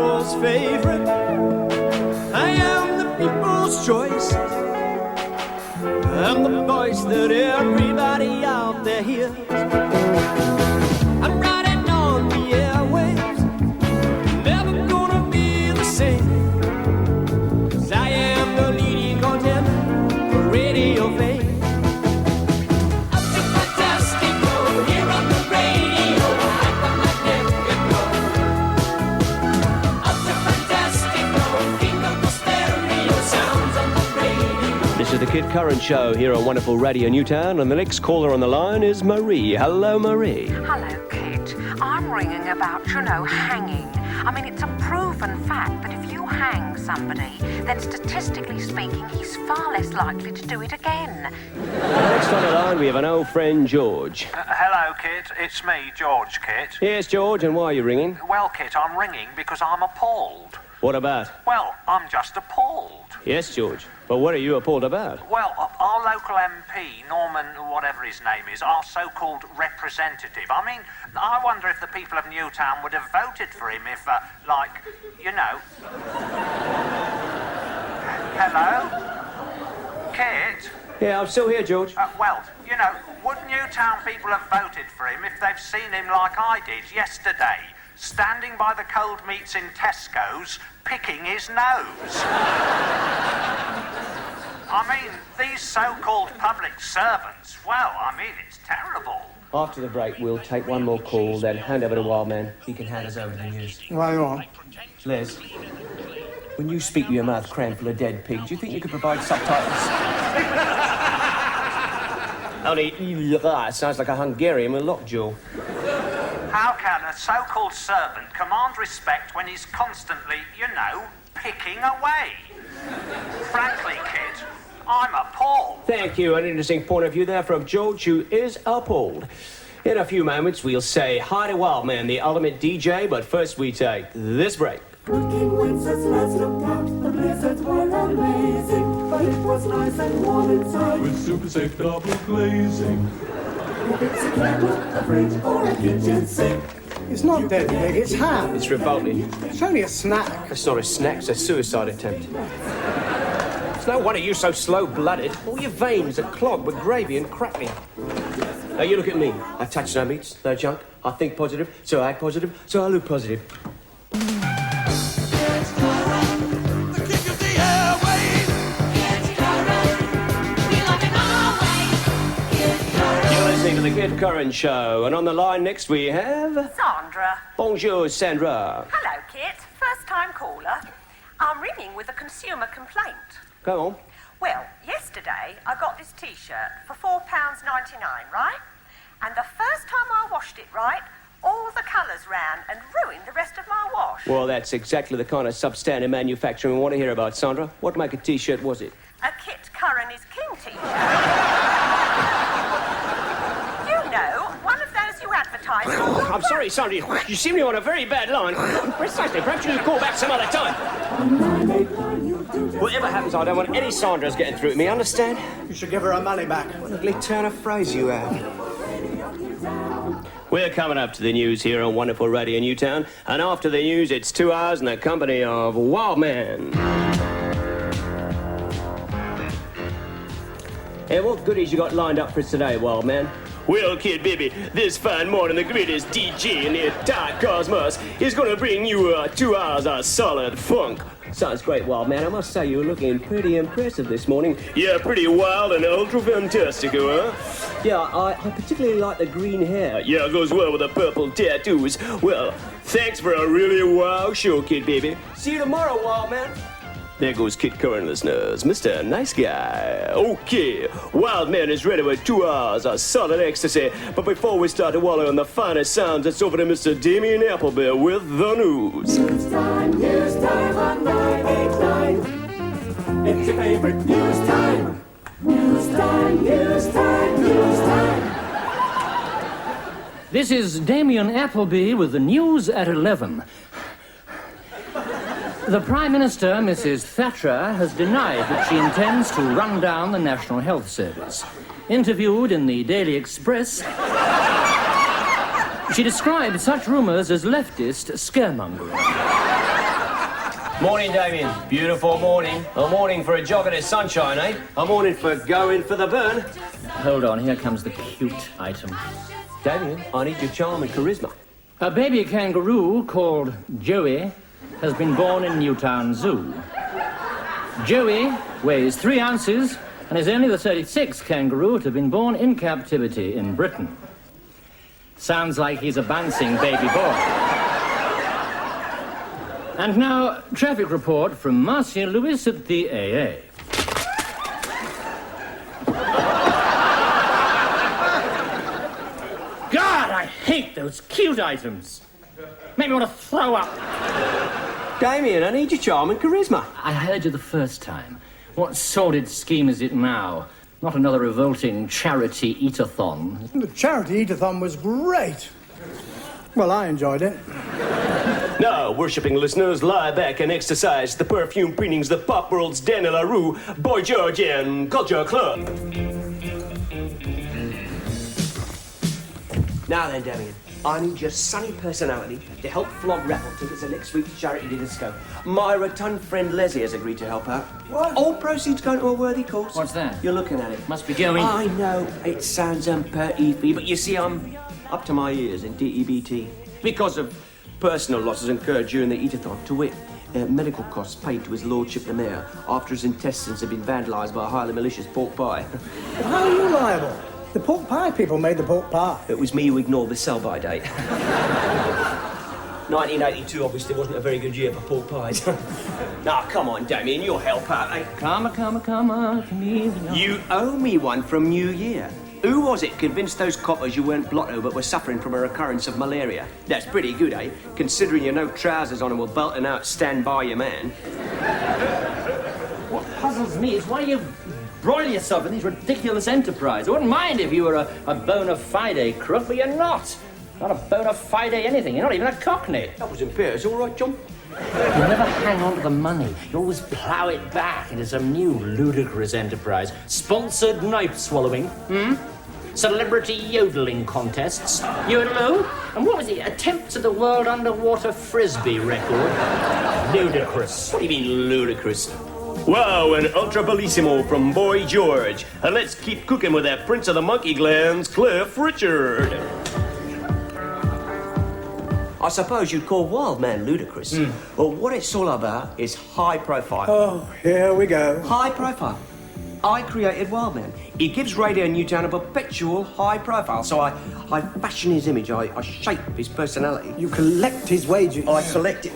people's favorite. I am the people's choice. I'm the voice that everybody out there hears. I'm riding on the airwaves, never gonna be the same. 'Cause I am the leading contender for radio fame. Up to fantastical, here on the radio, hyper-magnifico. Up to fantastical, king of the stereo sounds on the radio. This is the Kid Curran Show here on wonderful Radio Newtown, and the next caller on the line is Marie. Hello, Marie. Hello, Kit. I'm ringing about, hanging. I mean, it's a proven fact that if you hang somebody, then statistically speaking, he's far less likely to do it again. Next on the line, we have an old friend, George. Hello, Kit. It's me, George, Kit. Yes, George, and why are you ringing? Well, Kit, I'm ringing because I'm appalled. What about? Well, I'm just appalled. Yes, George. But what are you appalled about? Well, our local MP, Norman, whatever his name is, our so-called representative. I mean, I wonder if the people of Newtown would have voted for him if, Hello? Kit? Yeah, I'm still here, George. Would Newtown people have voted for him if they've seen him like I did yesterday, standing by the cold meats in Tesco's, picking his nose? I mean, these so-called public servants, well, I mean, it's terrible. After the break, we'll take one more call, then hand over to Wildman. He can hand us over to the news. Right on. Les, when you speak with your mouth crammed full of dead pigs, do you think you could provide subtitles? Only, it sounds like a Hungarian with lockjaw. How can a so-called servant command respect when he's constantly, picking away? Frankly, Kit, I'm appalled. Thank you. An interesting point of view there from George, who is appalled. In a few moments, we'll say hi to Wildman, the ultimate DJ, but first we take this break. Looking winds as Les looked out, the blizzards were amazing, but it was nice and warm inside. With super safe double glazing. If it's a candle, a fridge, or a kitchen sink. It's not dead pig, it's ham. It's revolting. It's only a snack. It's not a snack, it's a suicide attempt. It's no wonder you're so slow-blooded. All your veins are clogged with gravy and crackling. Now, you look at me. I touch no meats, no junk. I think positive, so I act positive, so I look positive. To the Kid Curran Show, and on the line next we have Sandra. Bonjour, Sandra. Hello, Kit. First-time caller. I'm ringing with a consumer complaint. Go on. Well, yesterday I got this T-shirt for £4.99, right? And the first time I washed it right, all the colours ran and ruined the rest of my wash. Well, that's exactly the kind of substandard manufacturing we want to hear about, Sandra. What make a T-shirt was it? A Kit Curran is King T-shirt. One of those you advertise. I'm sorry, Sandra. You seem to be on a very bad line. Precisely. Perhaps you could call back some other time. Whatever happens, I don't want any Sandras getting through to me, understand? You should give her her money back. What an ugly turn of phrase you have. We're coming up to the news here on wonderful Radio Newtown. And after the news, it's 2 hours in the company of Wildman. Hey, what goodies you got lined up for us today, Wildman? Well, kid baby, this fine morning, the greatest DJ in the entire cosmos is going to bring you 2 hours of solid funk. Sounds great, Wildman. I must say you're looking pretty impressive this morning. Yeah, pretty wild and ultra fantastico, huh? Yeah, I particularly like the green hair. Yeah, it goes well with the purple tattoos. Well, thanks for a really wild show, kid baby. See you tomorrow, Wildman. There goes Kid Curran, listeners. Mr. Nice Guy. Okay, Wildman is ready with 2 hours of solid ecstasy. But before we start to wallow in the finest sounds, it's over to Mr. Damien Appleby with the news. News time on 989. It's your favorite news time. News time, news time, news time. This is Damien Appleby with the news at 11. The Prime Minister, Mrs. Thatcher, has denied that she intends to run down the National Health Service. Interviewed in the Daily Express, she described such rumours as leftist scaremongering. Morning, Damien. Beautiful morning. A morning for a jog in the sunshine, eh? A morning for going for the burn. Hold on, here comes the cute item. Damien, I need your charm and charisma. A baby kangaroo called Joey has been born in Newtown Zoo. Joey weighs 3 ounces and is only the 36th kangaroo to have been born in captivity in Britain. Sounds like he's a bouncing baby boy. And now, traffic report from Marcia Lewis at the AA. God, I hate those cute items. Make me want to throw up. Damien, I need your charm and charisma. I heard you the first time. What sordid scheme is it now? Not another revolting charity eat-a-thon. The charity eat-a-thon was great. Well, I enjoyed it. Now, worshipping listeners, lie back and exercise the perfume preenings of the pop world's Danny LaRue, Boy George and Culture Club. Now then, Damien, I need your sunny personality to help flog raffle tickets at next week's charity dinner disco. My rotund friend Leslie has agreed to help out. What? All proceeds going to a worthy cause. What's that? You're looking at it. Must be going. I know it sounds unperty, but you see, I'm up to my ears in DEBT because of personal losses incurred during the eat-a-thon, to wit, medical costs paid to his lordship the mayor after his intestines had been vandalised by a highly malicious pork pie. How are you liable? The pork pie people made the pork pie. It was me who ignored the sell-by date. 1982 obviously wasn't a very good year for pork pies. Now, come on, Damien, you'll help out, eh? Come on, You owe me one from New Year. Who was it convinced those coppers you weren't blotto but were suffering from a recurrence of malaria? That's pretty good, eh? Considering you no trousers on and were belting out Stand By Your Man. What puzzles me is why you broil yourself in these ridiculous enterprises. I wouldn't mind if you were a bona fide crook, but you're not. Not a bona fide anything. You're not even a cockney. That was impairs, all right, John? You never hang on to the money. You always plough it back into some new ludicrous enterprise. Sponsored knife swallowing, celebrity yodeling contests, Yodel-O, and what was it? Attempts at the world underwater frisbee record. Ludicrous. What do you mean, ludicrous? Wow, an ultra bellissimo from Boy George. And let's keep cooking with that prince of the monkey glands, Cliff Richard. I suppose you'd call Wild Man ludicrous. Well, what it's all about is high profile. Oh, here we go. High profile. I created Wild Man. He gives Radio Newtown a perpetual high profile, so I fashion his image, I shape his personality. You collect his wages. I collect it.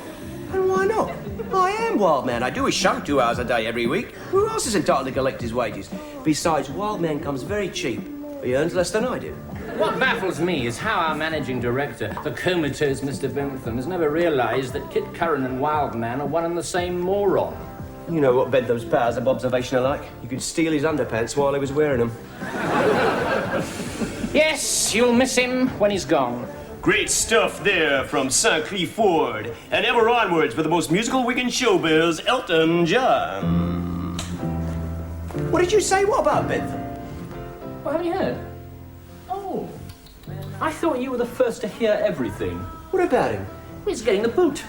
And why not? I am Wild Man. I do his show 2 hours a day every week. Who else is entitled to collect his wages? Besides, Wild Man comes very cheap. He earns less than I do. What baffles me is how our managing director, the comatose Mr. Bentham, has never realised that Kit Curran and Wildman are one and the same moron. You know what Bentham's powers of observation are like. You could steal his underpants while he was wearing them. Yes, you'll miss him when he's gone. Great stuff there from St. Clifford. And ever onwards with the most musical week in showbiz, Elton John. What did you say? What about Bentham? What, haven't you heard? Oh, I thought you were the first to hear everything. What about him? He's getting the boot.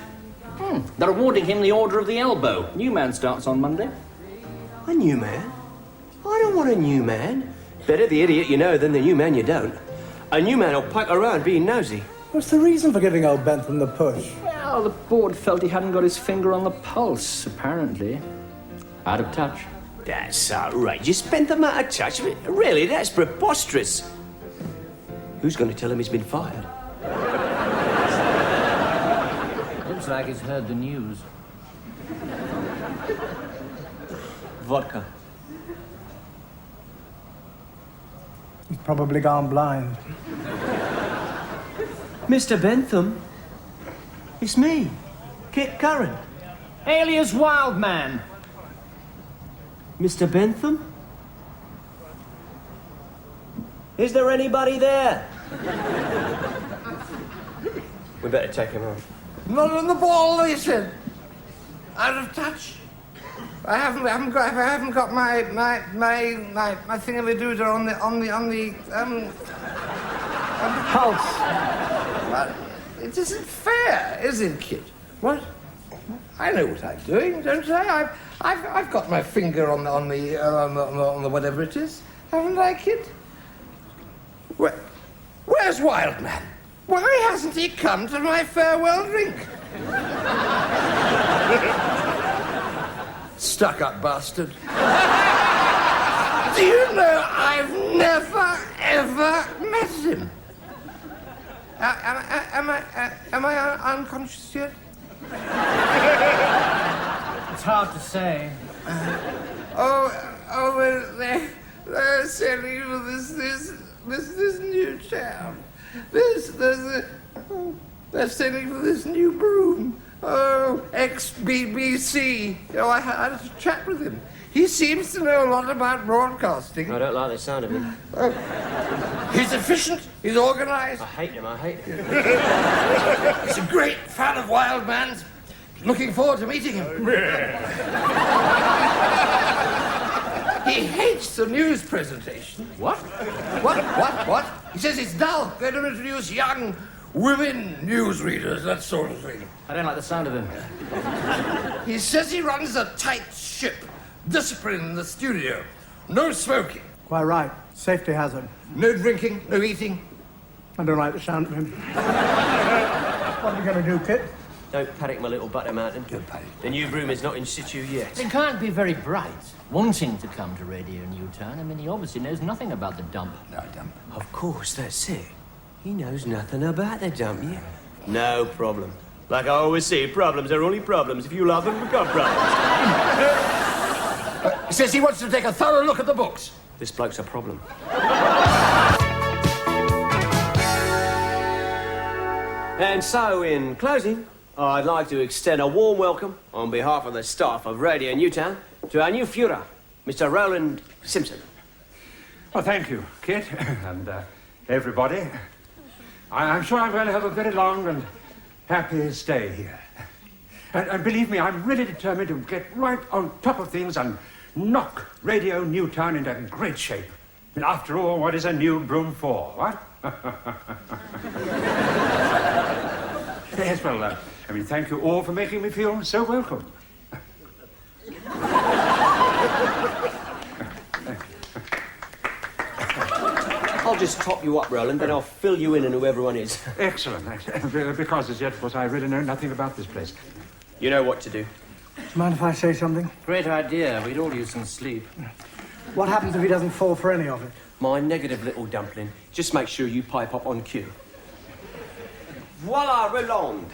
They're awarding him the Order of the Elbow. New man starts on Monday. A new man? I don't want a new man. Better the idiot you know than the new man you don't. A new man will pike around being nosy. What's the reason for giving old Bentham the push? Well, the board felt he hadn't got his finger on the pulse, apparently. Out of touch. That's outrageous. Bentham out of touch? Really, that's preposterous. Who's going to tell him he's been fired? Looks like he's heard the news. Vodka. He's probably gone blind. Mr. Bentham, it's me, Kit Curran. Alias Wildman. Mr. Bentham? Is there anybody there? We better take him on. Not on the ball, they said. Out of touch. I haven't got my thingamajigger on the pulse. Well, it isn't fair, is it, kid? What? I know what I'm doing, don't I? I've got my finger on the whatever it is. Haven't I, kid? Where's Wildman? Why hasn't he come to my farewell drink? Stuck-up bastard. Do you know I've never, ever met him? Am I unconscious yet? It's hard to say. They're sailing for this new town. They're sailing for this new broom. Oh, ex-BBC. Oh, I had a chat with him. He seems to know a lot about broadcasting. I don't like the sound of him. He's efficient. He's organised. I hate him. He's a great fan of Wildman's. Looking forward to meeting him. He hates the news presentation. What? What? He says it's dull. Going to introduce young women newsreaders, that sort of thing. I don't like the sound of him. He says he runs a tight ship. Discipline in the studio. No smoking. Quite right. Safety hazard. No drinking, no eating. I don't like the sound of him. What are we going to do, Kit? Don't panic, my little butter mountain. Don't panic. The new broom is not in situ yet. He can't be very bright, wanting to come to Radio Newtown. I mean, he obviously knows nothing about the dump. No, dump. Of course, that's it. He knows nothing about the dump yet. No problem. Like I always say, problems are only problems if you allow them to become problems. He says he wants to take a thorough look at the books. This bloke's a problem. And so, in closing, I'd like to extend a warm welcome on behalf of the staff of Radio Newtown to our new Führer, Mr. Roland Simpson. Well, thank you, Kit, and everybody. I'm sure I'm going to have a very long and happy stay here. And believe me, I'm really determined to get right on top of things and knock Radio Newtown into great shape. And after all, what is a new broom for, what? Yes, well, thank you all for making me feel so welcome. I'll just top you up, Roland, then I'll fill you in on who everyone is. Excellent. Because as yet, of course, I really know nothing about this place. You know what to do. Do you mind if I say something? Great idea. We'd all use some sleep. What happens if he doesn't fall for any of it? My negative little dumpling. Just make sure you pipe up on cue. Voila, Roland.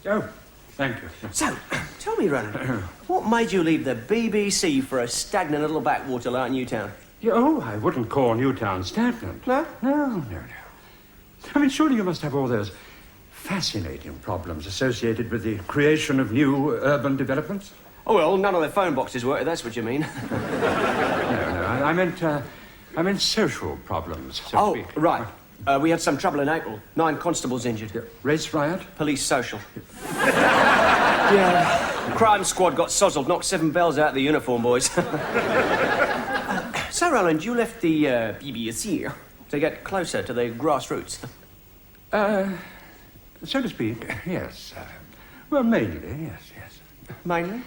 Oh, thank you. So, tell me, Roland, what made you leave the BBC for a stagnant little backwater like Newtown? Oh, I wouldn't call Newtown stagnant. No? No. Surely you must have all those fascinating problems associated with the creation of new urban developments. Oh, well, none of the phone boxes work, if that's what you mean. No, I meant social problems, so to speak. Right. We had some trouble in April. 9 constables injured. Yeah. Race riot? Police social. Yeah. Crime squad got sozzled, knocked 7 bells out of the uniform, boys. So, Roland, you left the BBC to get closer to the grassroots. So to speak, yes. Well, mainly, yes. Mainly?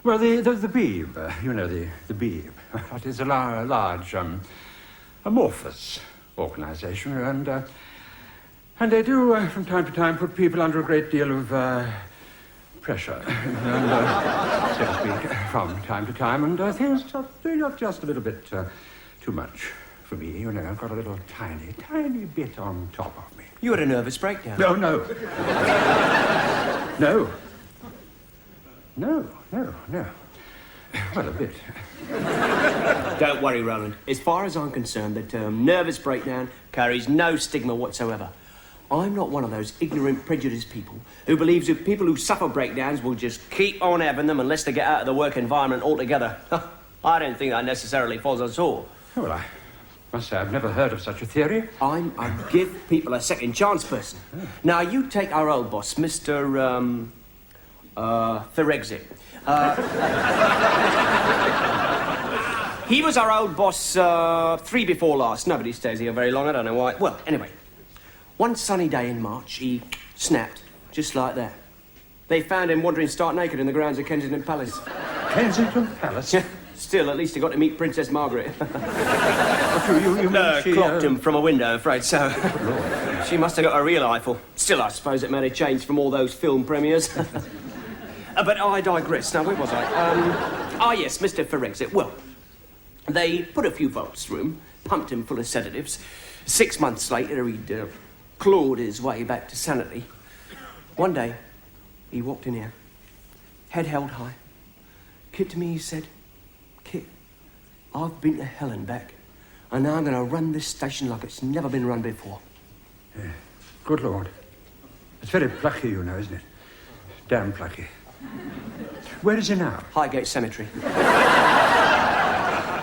Well, the Beeb, the Beeb. It is a large, amorphous organisation, and they do, from time to time, put people under a great deal of pressure, and, so to speak, from time to time, and things are just a little bit too much for me. I've got a little tiny bit on top of me. You had a nervous breakdown. No. No. Well, a bit. Don't worry, Roland. As far as I'm concerned, the term nervous breakdown carries no stigma whatsoever. I'm not one of those ignorant, prejudiced people who believes that people who suffer breakdowns will just keep on having them unless they get out of the work environment altogether. I don't think that necessarily falls at all. Well, I must say I've never heard of such a theory. I'm a give people a second chance person. Oh. Now, you take our old boss, Mr. Ferexit. He was our old boss 3 before last. Nobody stays here very long, I don't know why. Well, anyway, one sunny day in March, he snapped, just like that. They found him wandering stark naked in the grounds of Kensington Palace. Kensington Palace? Yeah. Still, at least he got to meet Princess Margaret. You mean she... clocked him from a window, I'm afraid so. She must have got a real eyeful. Still, I suppose it may have changed from all those film premieres. But I digress. Now, where was I? Yes, Mr. Forexit. Well, they put a few volts through him, pumped him full of sedatives. 6 months later, he'd clawed his way back to sanity. One day, he walked in here, head held high. Kit to me, he said, "Kit, I've been to hell and back, and now I'm going to run this station like it's never been run before." Yeah. Good Lord. It's very plucky, you know, isn't it? Damn plucky. Where is he now? Highgate Cemetery.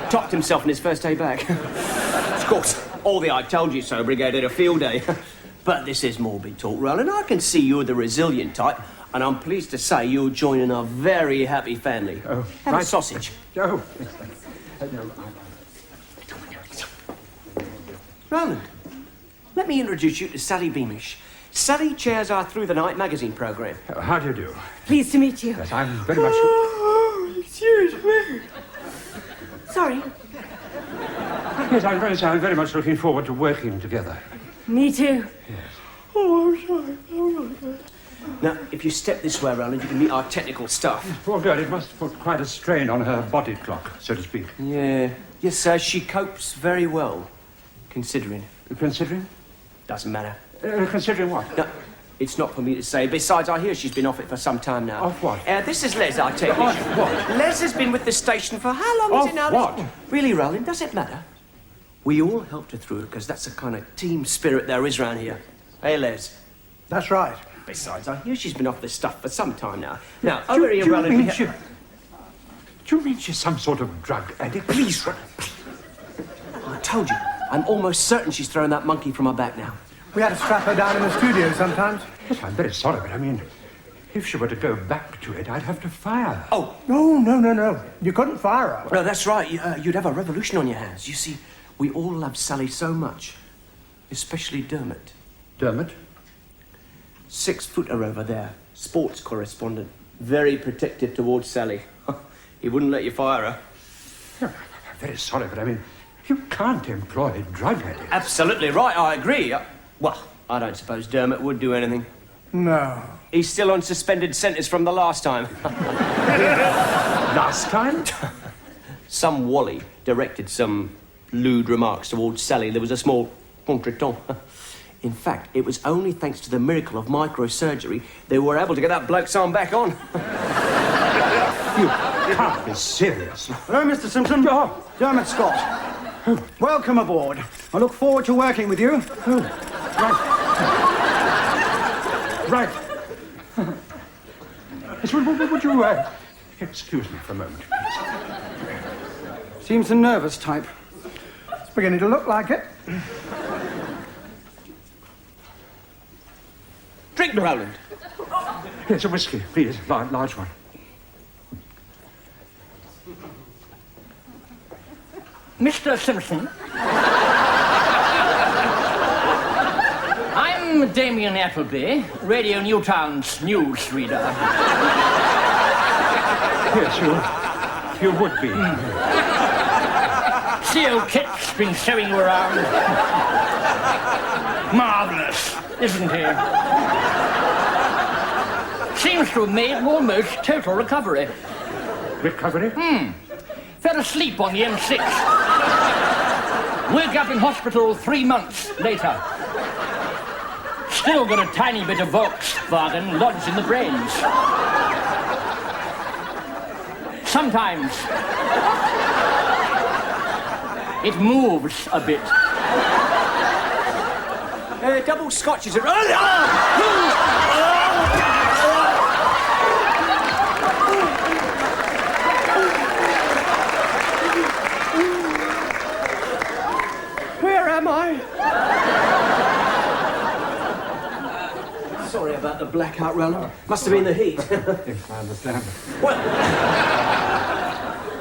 Topped himself on his first day back. Of course, all the "I told you so" brigade had a field day. But this is morbid talk, Roland. I can see you're the resilient type, and I'm pleased to say you're joining a very happy family. Oh, Have right. a sausage. Oh. Roland, let me introduce you to Sally Beamish. Sally chairs our Through the Night magazine programme. How do you do? Pleased to meet you. Yes, I'm very much... Oh, excuse me. Sorry. Yes, I'm very much looking forward to working together. Me too. Yes. Oh, I'm sorry. Oh, my God. Now, if you step this way, Roland, you can meet our technical staff. Poor girl, it must put quite a strain on her body clock, so to speak. Yeah. Yes, sir, she copes very well, considering. Considering? Doesn't matter. Considering what? No, it's not for me to say. Besides, I hear she's been off it for some time now. Off what? This is Les, our technician. What? Les has been with the station for how long is it now? Off what? Really, Roland, does it matter? We all helped her through it because that's the kind of team spirit there is round here. Hey, Les. That's right. Besides, I hear she's been off this stuff for some time now. Now, over here, Roland... Do you mean she's some sort of drug addict? Please, Roland. I told you. I'm almost certain she's throwing that monkey from her back now. We had to strap her down in the studio sometimes. Yes, I'm very sorry, but I mean, if she were to go back to it, I'd have to fire her. Oh. No. You couldn't fire her. No, that's right. You'd have a revolution on your hands. You see, we all love Sally so much. Especially Dermot. Dermot? 6-footer over there. Sports correspondent. Very protective towards Sally. He wouldn't let you fire her. I'm very sorry, but I mean, you can't employ drug addicts. Absolutely right, I agree. Well, I don't suppose Dermot would do anything. No. He's still on suspended sentence from the last time. Last time? Some Wally directed some lewd remarks towards Sally. There was a small contretemps. In fact, it was only thanks to the miracle of microsurgery they were able to get that bloke's arm back on. You can't be serious. Hello, Mr. Simpson. Oh. Dermot Scott. Welcome aboard. I look forward to working with you. Right. Yes, would you excuse me for a moment, please? Seems a nervous type. It's beginning to look like it. Drink, Roland. Here's a whiskey, please. Large one. Mr. Simpson. I'm Damien Appleby, Radio Newtown's news reader. Yes, you would be. C.O. Kit's been showing you around. Marvellous, isn't he? Seems to have made almost total recovery. Recovery? Fell asleep on the M6. Woke up in hospital 3 months later. Still got a tiny bit of Volkswagen lodged in the brains. Sometimes it moves a bit. Double scotches are... Where am I? Sorry about the blackout, Roland. Must have been the heat. Yes, I understand. Well,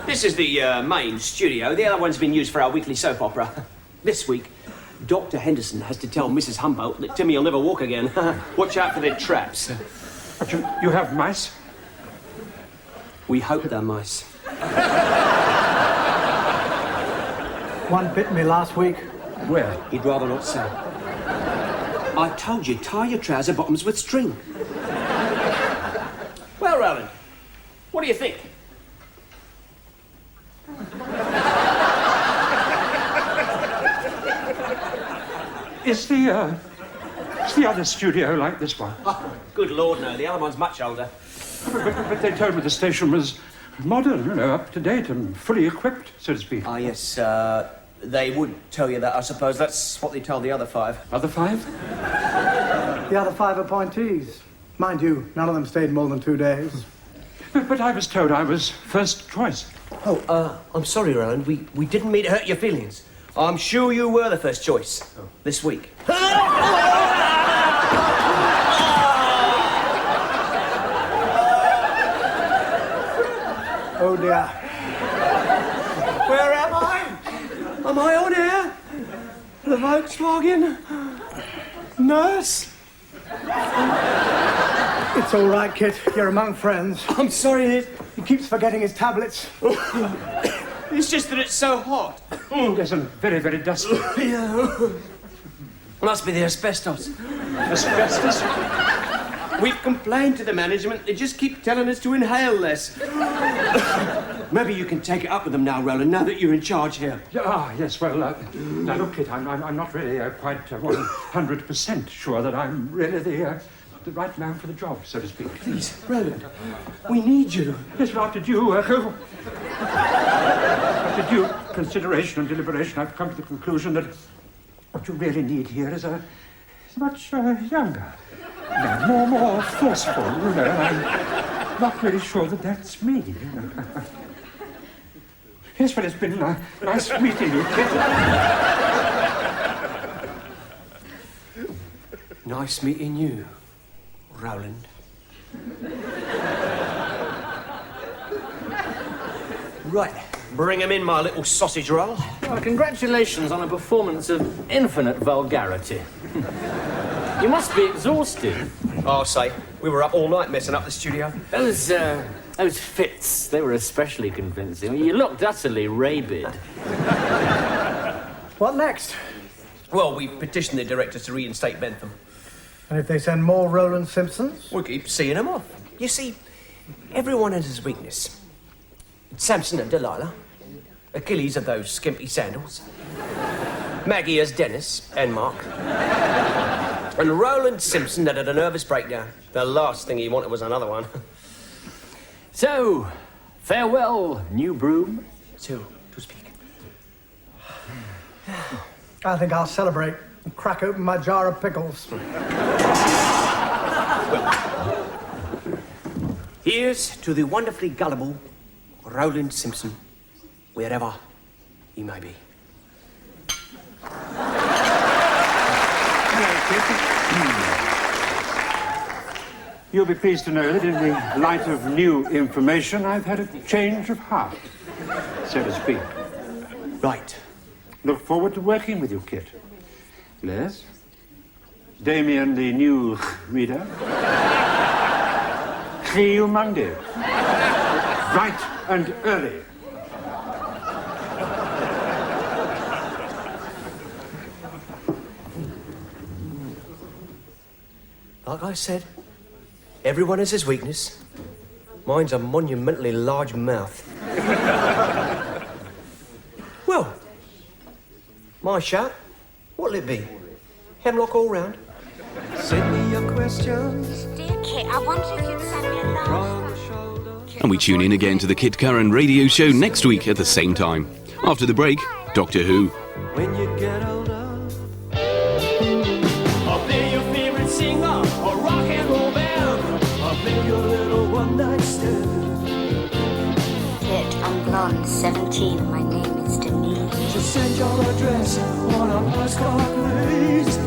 this is the main studio. The other one's been used for our weekly soap opera. This week, Dr. Henderson has to tell Mrs. Humboldt that Timmy will never walk again. Watch out for their traps. But you have mice? We hope they're mice. One bit me last week. Where? He'd rather not say. I told you, tie your trouser bottoms with string. Well, Roland, what do you think? Is the other studio like this one? Oh, good Lord, no. The other one's much older. But they told me the station was modern, you know, up to date and fully equipped, so to speak. Ah, yes, they would tell you that, I suppose. That's what they told the other 5. Other 5? The other 5 appointees. Mind you, none of them stayed more than 2 days. But I was told I was first choice. Oh, I'm sorry, Roland. We didn't mean to hurt your feelings. I'm sure you were the first choice this week. Oh, dear. Where am I? Am I on air? The Volkswagen? Nurse? It's all right, Kit. You're among friends. I'm sorry, Ned. He keeps forgetting his tablets. It's just that it's so hot. Yes, and very, very dusty. Yeah. Must be the asbestos. Asbestos? We've complained to the management. They just keep telling us to inhale less. Maybe you can take it up with them now, Roland, now that you're in charge here. Yes, well, now look, Kit, I'm not really quite 100% sure that I'm really the right man for the job, so to speak. Please, Roland, we need you. Yes, well, after due consideration and deliberation, I've come to the conclusion that what you really need here is much younger. No, more forceful, you know. I'm not really sure that that's me, you know. Yes, well, it's been nice meeting you, Kit. Nice meeting you, Roland. Right, bring him in, my little sausage roll. Well, congratulations on a performance of infinite vulgarity. You must be exhausted. I'll say. We were up all night messing up the studio. Those fits, they were especially convincing. You looked utterly rabid. What next? Well, we petitioned the directors to reinstate Bentham. And if they send more Roland Simpsons? We'll keep seeing them off. You see, everyone has his weakness. Samson and Delilah. Achilles of those skimpy sandals. Maggie as Denis and Mark. And Roland Simpson that had a nervous breakdown. The last thing he wanted was another one. So, farewell, new broom. So to speak. I think I'll celebrate and crack open my jar of pickles. Here's to the wonderfully gullible Roland Simpson, wherever he may be. You'll be pleased to know that in the light of new information, I've had a change of heart, so to speak. Right. Look forward to working with you, Kit. Les? Damien, the new reader. See you Monday. Bright and early. Like I said, everyone has his weakness. Mine's a monumentally large mouth. Well, my shout, what'll it be? Hemlock all round? Send me your questions. Dear Kit, I wonder if you'd send me a love. And we tune in again to the Kit Curran radio show next week at the same time. After the break, Doctor Who. When you get older, I'll play your favorite singer or rock and roll band. I'll play your little one-night stand. Kit, I'm blonde, 17. My name is Denis. Just send your address on a postcard, please.